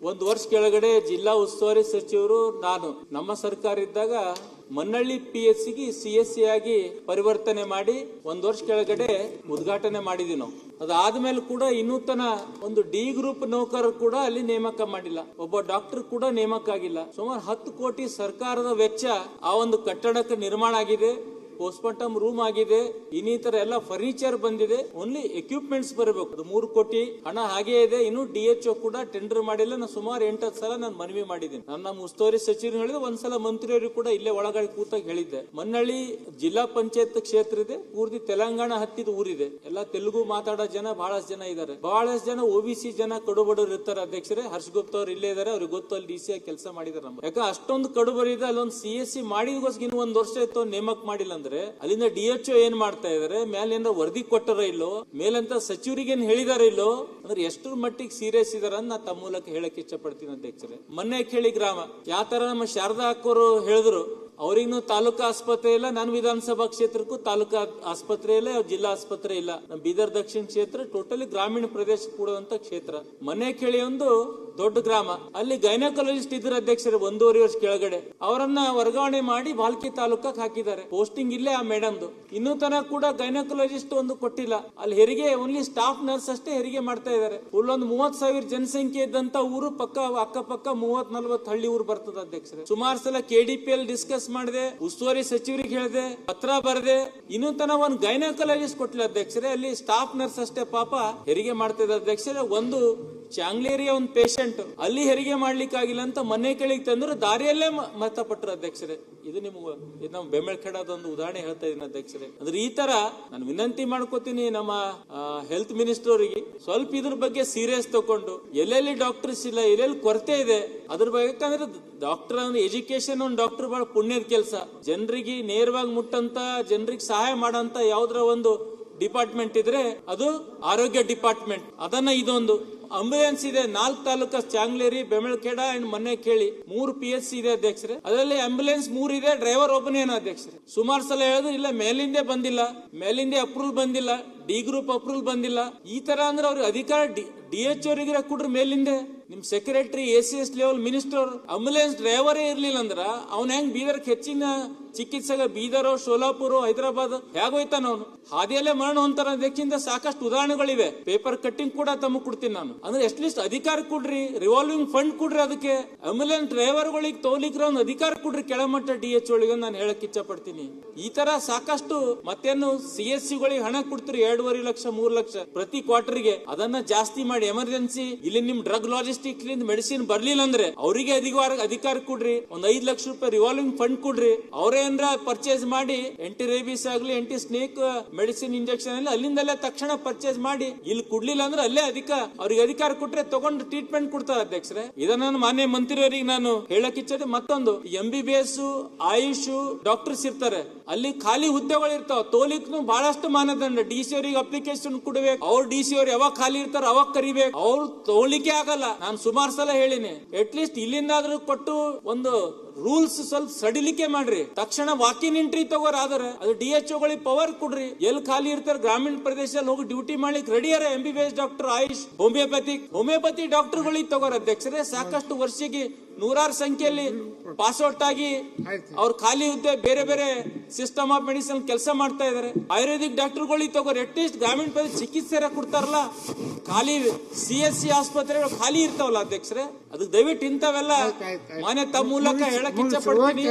ಒಂದು ವರ್ಷ ಕೆಳಗಡೆ ಜಿಲ್ಲಾ ಉಸ್ತುವಾರಿ ಸಚಿವರು ನಾನು ನಮ್ಮ ಸರ್ಕಾರ ಇದ್ದಾಗ ಮನ್ನಳ್ಳಿ PSC ಗೆ CSC ಆಗಿ ಪರಿವರ್ತನೆ ಮಾಡಿ ಒಂದು ವರ್ಷ ಕೆಳಗಡೆ ಉದ್ಘಾಟನೆ ಮಾಡಿದ್ವಿ ನಾವು. ಅದಾದ್ಮೇಲೆ ಕೂಡ ಇನ್ನೂತನ ಒಂದು D ಗ್ರೂಪ್ ನೌಕರರು ಕೂಡ ಅಲ್ಲಿ ನೇಮಕ ಮಾಡಿಲ್ಲ, ಒಬ್ಬ ಡಾಕ್ಟರ್ ಕೂಡ ನೇಮಕ ಆಗಿಲ್ಲ. ಸುಮಾರು 10 ಕೋಟಿ ಸರ್ಕಾರದ ವೆಚ್ಚ ಆ ಒಂದು ಕಟ್ಟಡಕ್ಕೆ ನಿರ್ಮಾಣ ಆಗಿದೆ, ಪೋಸ್ಟ್ಮಾರ್ಟಮ್ ರೂಮ್ ಆಗಿದೆ, ಇನ್ನಿತರ ಎಲ್ಲ ಫರ್ನಿಚರ್ ಬಂದಿದೆ. ಓನ್ಲಿ ಎಕ್ವಿಪ್ಮೆಂಟ್ಸ್ ಬರಬೇಕು, ಅದು 3 ಕೋಟಿ ಹಣ ಹಾಗೆ ಇದೆ. ಇನ್ನು DHO ಕೂಡ ಟೆಂಡರ್ ಮಾಡಿಲ್ಲ. ನಾನು ಸುಮಾರು 8 ಸಲ ನಾನು ಮನವಿ ಮಾಡಿದ್ದೀನಿ. ನಮ್ಮ ಉಸ್ತುವಾರಿ ಸಚಿವರು ಹೇಳಿದ್ರೆ, ಒಂದ್ಸಲ ಮಂತ್ರಿಯವರು ಕೂಡ ಇಲ್ಲೇ ಒಳಗಡೆ ಕೂತಾಗ ಹೇಳಿದ್ದೆ. ಮನ್ನಳ್ಳಿ ಜಿಲ್ಲಾ ಪಂಚಾಯತ್ ಕ್ಷೇತ್ರ ಇದೆ, ಪೂರ್ತಿ ತೆಲಂಗಾಣ ಹತ್ತಿದ ಊರಿದೆ. ಎಲ್ಲ ತೆಲುಗು ಮಾತಾಡೋ ಜನ ಬಹಳಷ್ಟು ಜನ ಇದ್ದಾರೆ, ಬಹಳಷ್ಟು ಜನ OBC ಜನ ಕಡುಬಡವರು ಇರ್ತಾರೆ. ಅಧ್ಯಕ್ಷರೇ ಹರ್ಷಗುಪ್ತ ಅವ್ರು ಇಲ್ಲೇ ಇದ್ದಾರೆ, ಅವ್ರಿಗೆ ಗೊತ್ತು, ಅಲ್ಲಿ DC ಆಗಿ ಕೆಲಸ ಮಾಡಿದಾರೆ. ನಮ್ಮ ಯಾಕೆ ಅಷ್ಟೊಂದು ಕಡುಬರಿದೆ, ಅಲ್ಲೊಂದು CSC ಮಾಡಿದಗೋಸ್ಕರ ಇನ್ನು 1 ವರ್ಷ ಇತ್ತು ನೇಮಕ ಮಾಡಿಲ್ಲ ಅಂದ್ರೆ ಅಲ್ಲಿಂದ DHO ಏನ್ ಮಾಡ್ತಾ ಇದಾರೆ, ಮೇಲೆ ವರದಿ ಕೊಟ್ಟರ ಇಲ್ಲೋ, ಮೇಲಂತ ಸಚಿವರಿಗೆ ಏನ್ ಹೇಳಿದಾರ ಇಲ್ಲೋ, ಅಂದ್ರೆ ಎಷ್ಟರ ಮಟ್ಟಿಗೆ ಸೀರಿಯಸ್ ಇದಾರ ಅಂತ ನಾ ತಮ್ಮ ಮೂಲಕ ಹೇಳಕ್ ಇಷ್ಟ ಪಡ್ತೀನಿ ಅಧ್ಯಕ್ಷರೇ. ಮೊನ್ನೆ ಕೇಳಿ ಗ್ರಾಮ ಯಾವ ತರ ನಮ್ಮ ಶಾರದಾ ಅಕ್ಕವರು ಹೇಳಿದ್ರು, ಅವ್ರಿಗೂ ತಾಲೂಕಾ ಆಸ್ಪತ್ರೆ ಇಲ್ಲ, ನಾನು ವಿಧಾನಸಭಾ ಕ್ಷೇತ್ರಕ್ಕೂ ತಾಲೂಕಾ ಆಸ್ಪತ್ರೆ ಇಲ್ಲ, ಜಿಲ್ಲಾ ಆಸ್ಪತ್ರೆ ಇಲ್ಲ. ನಮ್ಮ ಬೀದರ್ ದಕ್ಷಿಣ ಕ್ಷೇತ್ರ ಟೋಟಲಿ ಗ್ರಾಮೀಣ ಪ್ರದೇಶ ಕೂಡುವಂತ ಕ್ಷೇತ್ರ. ಮನೆ ಕೇಳಿ ಒಂದು ದೊಡ್ಡ ಗ್ರಾಮ, ಅಲ್ಲಿ ಗೈನಕಾಲಜಿಸ್ಟ್ ಇದ್ರ ಅಧ್ಯಕ್ಷರೇ 1.5 ವರ್ಷ ಕೆಳಗಡೆ ಅವರನ್ನ ವರ್ಗಾವಣೆ ಮಾಡಿ ಬಾಲ್ಕಿ ತಾಲೂಕಕ್ಕೆ ಹಾಕಿದ್ದಾರೆ. ಪೋಸ್ಟಿಂಗ್ ಇಲ್ಲೇ ಆ ಮೇಡಮ್ದು. ಇನ್ನೂ ತನಕ ಕೂಡ ಗೈನಕಾಲಜಿಸ್ಟ್ ಒಂದು ಕೊಟ್ಟಿಲ್ಲ. ಅಲ್ಲಿ ಹೆರಿಗೆ ಓನ್ಲಿ ಸ್ಟಾಫ್ ನರ್ಸ್ ಅಷ್ಟೇ ಹೆರಿಗೆ ಮಾಡ್ತಾ ಇದ್ದಾರೆ. ಫುಲ್ ಒಂದು 30,000 ಜನಸಂಖ್ಯೆ ಇದ್ದಂತ ಊರು ಪಕ್ಕ ಅಕ್ಕಪಕ್ಕ 30-40 ಹಳ್ಳಿ ಊರು ಬರ್ತದ ಅಧ್ಯಕ್ಷರೇ. ಸುಮಾರು ಸಲ KDPL ಡಿಸ್ಕಸ್ ಮಾಡಿದೆ, ಉಸ್ತುವಾರಿ ಸಚಿವರಿಗೆ ಹೇಳಿದೆ, ಪತ್ರ ಬರೆದೆ, ಇನ್ನೂ ತನಕ ಒಂದು ಗೈನಕಾಲಜಿಸ್ಟ್ ಕೊಟ್ಟಿಲ್ಲ ಅಧ್ಯಕ್ಷರೇ. ಅಲ್ಲಿ ಸ್ಟಾಫ್ ನರ್ಸ್ ಅಷ್ಟೇ ಪಾಪ ಹೆರಿಗೆ ಮಾಡ್ತಿದ್ದ ಅಧ್ಯಕ್ಷರೇ. ಒಂದು ಚಾಂಗ್ಲೇರಿಯ ಒಂದು ಪೇಷಂಟ್ ಅಲ್ಲಿ ಹೆರಿಗೆ ಮಾಡ್ಲಿಕ್ಕಾಗಿಲ್ಲ ಅಂತ ಮನೆ ಕೆಳಗೆ ತಂದ್ರು, ದಾರಿಯಲ್ಲೇ ಮೃತಪಟ್ಟರು ಅಧ್ಯಕ್ಷರೇ. ಇದು ನಮ್ಮ ಬೆಂಬಳಖೇಡದ ಒಂದು ಉದಾಹರಣೆ ಹೇಳ್ತಾ ಇದೀನಿ ಅಧ್ಯಕ್ಷರೇ. ಅಂದ್ರೆ ಈ ತರ ನಾನು ವಿನಂತಿ ಮಾಡ್ಕೋತೀನಿ ನಮ್ಮ ಹೆಲ್ತ್ ಮಿನಿಸ್ಟರ್ ಅವರಿಗೆ, ಸ್ವಲ್ಪ ಇದ್ರ ಬಗ್ಗೆ ಸೀರಿಯಸ್ ತಕೊಂಡು, ಎಲ್ಲೆಲ್ಲಿ ಡಾಕ್ಟರ್ಸ್ ಇಲ್ಲ, ಎಲ್ಲೆಲ್ಲಿ ಕೊರತೆ ಇದೆ ಅದ್ರ ಬಗ್ಗೆ. ಯಾಕಂದ್ರೆ ಡಾಕ್ಟರ್ ಎಜುಕೇಶನ್ ಒಂದು ಡಾಕ್ಟರ್ ಬಹಳ ಪುಣ್ಯದ ಕೆಲಸ. ಜನರಿಗೆ ನೇರವಾಗಿ ಮುಟ್ಟಂತ, ಜನರಿಗೆ ಸಹಾಯ ಮಾಡಂತ ಯಾವ್ದ್ರ ಒಂದು ಡಿಪಾರ್ಟ್ಮೆಂಟ್ ಇದ್ರೆ ಅದು ಆರೋಗ್ಯ ಡಿಪಾರ್ಟ್ಮೆಂಟ್. ಅದನ್ನ ಇದೊಂದು ಆಂಬುಲೆನ್ಸ್ ಇದೆ 4 ತಾಲೂಕಾ, ಚಾಂಗ್ಲೇರಿ, ಬೆಂಬಳಖೇಡ ಅಂಡ್ ಮನೆ ಕೇಳಿ 3 PSC ಇದೆ ಅಧ್ಯಕ್ಷರೇ. ಅದರಲ್ಲಿ ಆಂಬುಲೆನ್ಸ್ 3 ಇದೆ, ಡ್ರೈವರ್ ಒಬ್ಬನೇನೋ ಅಧ್ಯಕ್ಷರೇ. ಸುಮಾರು ಸಲ ಹೇಳಿದ್ರು, ಇಲ್ಲ ಮೇಲಿಂದೇ ಬಂದಿಲ್ಲ, ಮೇಲಿಂದೇ ಅಪ್ರೂವಲ್ ಬಂದಿಲ್ಲ, D ಗ್ರೂಪ್ ಅಪ್ರೂವಲ್ ಬಂದಿಲ್ಲ. ಈ ತರ ಅಂದ್ರೆ ಅವ್ರಿಗೆ ಅಧಿಕಾರ DHO ಅವರಿಗೆ ಕೊಡ್ರಿ ಮೇಲಿಂದೆ. ನಿಮ್ secretary ACS level minister ambulance ಡ್ರೈವರೇ ಇರ್ಲಿಲ್ಲ ಅಂದ್ರ ಅವ್ನ ಹೆಂಗ್ ಬೀದರ್ಗೆ ಹೆಚ್ಚಿನ ಚಿಕಿತ್ಸೆಗೆ ಬೀದರ್, ಸೋಲಾಪುರ, ಹೈದರಾಬಾದ್ ಹೇಗೋಯ್ತಾನ ಅವನು? ಹಾದಿಯಲ್ಲೇ ಮರಣ ಹೊಂತಾರ. ಅದಕ್ಕಿಂತ ಸಾಕಷ್ಟು ಉದಾಹರಣೆಗಳಿವೆ. ಪೇಪರ್ ಕಟ್ಟಿಂಗ್ ಕೂಡ ತಮಗೆ ಕೊಡ್ತೀನಿ ನಾನು. ಅಂದ್ರೆ ಎಟ್ ಲೀಸ್ಟ್ ಅಧಿಕಾರ ಕೊಡ್ರಿ, ರಿವಾಲ್ವಿಂಗ್ ಫಂಡ್ ಕೊಡ್ರಿ. ಅದಕ್ಕೆ ಆಂಬುಲೆನ್ಸ್ ಡ್ರೈವರ್ಗಳಿಗೆ ತೋಲಿಕ್ರ ಒಂದು ಅಧಿಕಾರ ಕೊಡ್ರಿ ಕೆಳಮಟ್ಟ DHO ಒಳಗೆ ನಾನು ಹೇಳಕ್ ಇಚ್ಛೆ ಪಡ್ತೀನಿ. ಈ ತರ ಸಾಕಷ್ಟು ಮತ್ತೇನು CSC ಗಳಿಗೆ ಹಣ ಕೊಡ್ತೀರಿ, 2.5 ಲಕ್ಷ 3 ಲಕ್ಷ ಪ್ರತಿ ಕ್ವಾರ್ಟರ್ಗೆ. ಅದನ್ನ ಜಾಸ್ತಿ ಮಾಡಿ ಎಮರ್ಜೆನ್ಸಿ ಇಲ್ಲಿ ನಿಮ್ ಡ್ರಗ್ ಲಾಜಿಸ್ಟಿಕ್ ಮೆಡಿಸಿನ್ ಬರ್ಲಿಲ್ಲ ಅಂದ್ರೆ ಅವರಿಗೆ ಅಧಿಕಾರ ಕೊಡ್ರಿ. ಒಂದು 5 ಲಕ್ಷ ರೂಪಾಯಿ ರಿವಾಲ್ವಿಂಗ್ ಫಂಡ್ ಕೊಡ್ರಿ. ಅವರೇನ್ರ ಪರ್ಚೇಸ್ ಮಾಡಿ ಎಂಟಿ ರೇಬಿಸ್ ಆಗ್ಲಿ, ಎಂಟಿ ಸ್ನೇಕ್ ಮೆಡಿಸಿನ್ ಇಂಜೆಕ್ಷನ್ ಅಲ್ಲಿ ಅಲ್ಲಿಂದಲೇ ತಕ್ಷಣ ಪರ್ಚೇಸ್ ಮಾಡಿ ಇಲ್ಲಿ ಕೊಡ್ಲಿಲ್ಲ ಅಂದ್ರೆ ಅಲ್ಲೇ ಅವ್ರಿಗೆ ಅಧಿಕಾರ ಕೊಟ್ರೆ ತಗೊಂಡು ಟ್ರೀಟ್ಮೆಂಟ್ ಕೊಡ್ತಾರೆ ಅಧ್ಯಕ್ಷರೇ. ಇದನ್ನ ಮಾನ್ಯ ಮಂತ್ರಿಯವರಿಗೆ ನಾನು ಹೇಳಕ್ ಇಚ್ಛೆ. ಮತ್ತೊಂದು MBBS, ಆಯುಷ್ ಡಾಕ್ಟರ್ಸ್ ಇರ್ತಾರೆ, ಅಲ್ಲಿ ಖಾಲಿ ಹುದ್ದೆಗಳು ಇರ್ತಾವ. ತೋಲಿಕ್ನು ಬಹಳಷ್ಟು ಮಾನದಂಡ. DC ಅವರಿಗೆ ಅಪ್ಲಿಕೇಶನ್ ಕೊಡ್ಬೇಕು. ಅವ್ರು DC ಅವ್ರು ಯಾವಾಗ ಖಾಲಿ ಇರ್ತಾರ ಅವಾಗ ಕರಿಬೇಕು. ಅವ್ರು ತೋಲಿಕೆ ಆಗಲ್ಲ. ನಾನು ಸುಮಾರು ಸಲ ಹೇಳಿನಿ, ಅಟ್ ಲೀಸ್ಟ್ ಇಲ್ಲಿಂದಾದ್ರೂ ಕೊಟ್ಟು ಒಂದು ರೂಲ್ಸ್ ಸ್ವಲ್ಪ ಸಡಿಲಿಕೆ ಮಾಡ್ರಿ. ತಕ್ಷಣ ವಾಕಿನ್ ಎಂಟ್ರಿ ತಗೋರ್ ಆದ್ರೆ ಅದು DHO ಗಳಿಗೆ ಪವರ್ ಕೊಡ್ರಿ. ಎಲ್ಲಿ ಖಾಲಿ ಇರ್ತಾರೆ ಗ್ರಾಮೀಣ ಪ್ರದೇಶದಲ್ಲಿ ಹೋಗಿ ಡ್ಯೂಟಿ ಮಾಡ್ಲಿಕ್ಕೆ ರೆಡಿ ಯಾರ MBBS doctor, AYUSH, homeopathy doctor ಗಳಿಗೆ ತಗೋರ್ ಅಧ್ಯಕ್ಷರೇ. ಸಾಕಷ್ಟು ವರ್ಷಕ್ಕೆ 100 ಸಂಖ್ಯೆಯಲ್ಲಿ ಪಾಸ್ಔಟ್ ಆಗಿ ಅವ್ರ ಖಾಲಿ ಹುದ್ದೆ ಬೇರೆ ಬೇರೆ ಸಿಸ್ಟಮ್ ಆಫ್ ಮೆಡಿಸಿನ್ ಕೆಲಸ ಮಾಡ್ತಾ ಇದಾರೆ. ಆಯುರ್ವೇದಿಕ್ ಡಾಕ್ಟರ್ ಗಳಿಗೆ ತಗೋರ್. ಅಟ್ಲೀಸ್ಟ್ ಗ್ರಾಮೀಣ ಪ್ರದೇಶ ಚಿಕಿತ್ಸೆ ಕೊಡ್ತಾರಲ್ಲ, ಖಾಲಿ CSC ಆಸ್ಪತ್ರೆಗಳು ಖಾಲಿ ಇರ್ತಾವಲ್ಲ ಅಧ್ಯಕ್ಷರೇ. ಅದಕ್ಕೆ ದಯವಿಟ್ಟು ಇಂಥವೆಲ್ಲ ಮಾನ್ಯ ತಮ್ಮ ಮೂಲಕ ಹೇಳಕ್ ಇಚ್ಛೆ ಪಡ್ತೀನಿ.